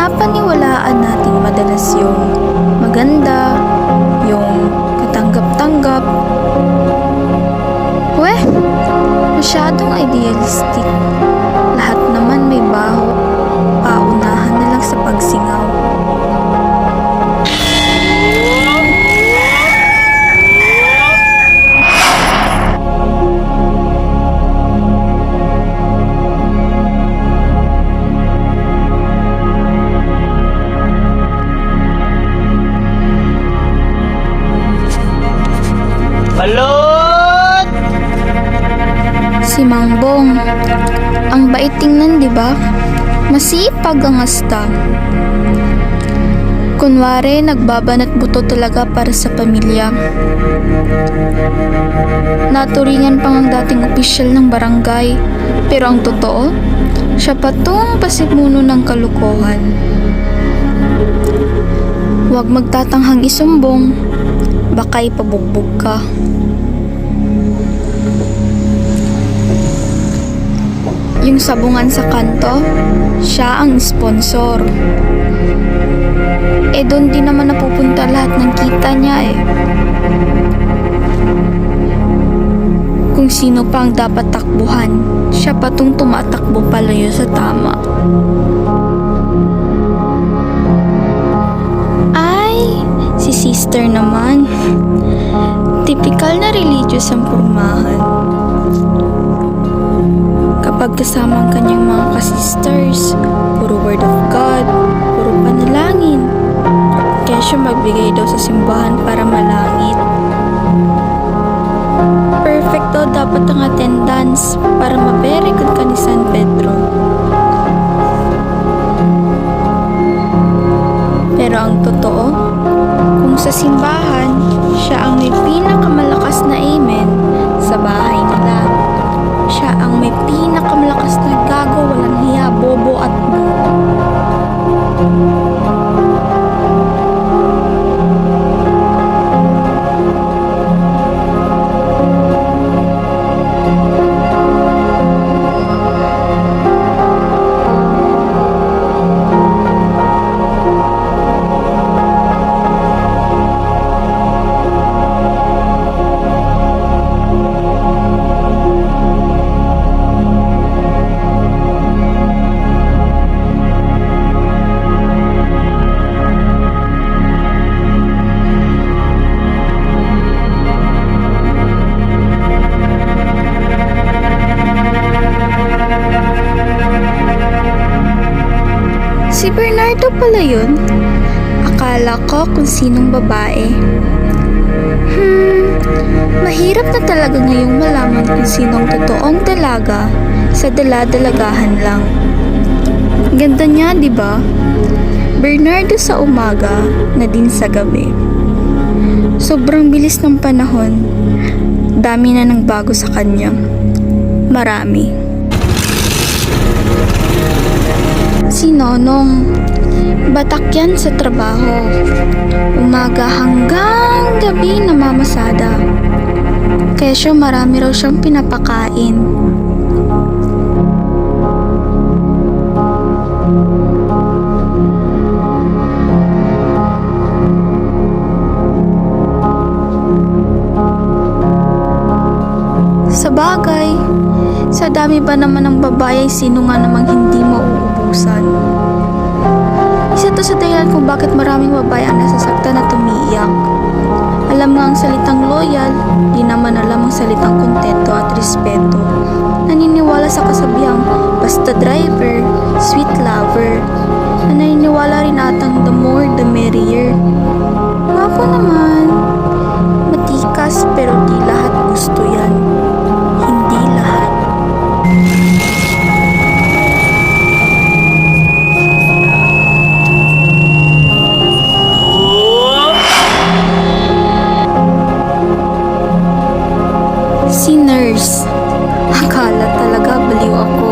pinapaniwalaan nating madalas yung maganda, yung katanggap-tanggap. Weh, masyadong idealistic. Lahat naman may baho, paunahan na lang sa pagsingaw. Balot! Si Mangbong, ang bait tingnan, di ba? Masipag ang asta. Kunwari, nagbabanat buto talaga para sa pamilya. Naturingan pang ang dating opisyal ng barangay, pero ang totoo, siya pa tong pasimuno ng kalukuhan. Huwag magtatanghang isumbong, baka ipabugbog ka. Yung sabungan sa kanto, siya ang sponsor. Doon din naman napupunta lahat ng kita niya Kung sino pa ang dapat takbuhan, siya pa tong tumatakbo palayo sa tama. Ay, si sister naman. Tipikal na religious ang pormahan. Kapag kasama ang kanyang mga kasisters, puro word of God, puro panalangin. Kaya siya magbigay daw sa simbahan para malangit. Perfect daw dapat ang attendance para ma-very-good ka ni San Pedro. Pero ang totoo, kung sa simbahan, siya ang may pinakamalakas na amen sa bahay nila. Siya ang may pinakamalakas na gago, walang hiya, bobo at buo. Si Bernardo pala yun. Akala ko kung sinong babae. Mahirap na talaga ngayong malaman kung sinong totoong dalaga sa dala-dalagahan lang. Ganda niya, di ba? Bernardo sa umaga na din sa gabi. Sobrang bilis ng panahon. Dami na nang bago sa kanya. Marami. Si Nonong, batak yan sa trabaho. Umaga hanggang gabi namamasada. Kaya siya marami raw siyang pinapakain. Sa bagay, sa dami ba naman ng babae, sino nga namang hindi mauubusan? Isa to sa dahilan kung bakit maraming babae ang nasasaktan at umiiyak. Alam nga ang salitang loyal, di naman alam ang salitang kontento at respeto. Naniniwala sa kasabihang basta driver, sweet lover. Na naniniwala rin atang the more the merrier. Wapo naman. Matikas pero di lahat gusto yan. Hindi lahat. Si nurse. Akala talaga baliw ako.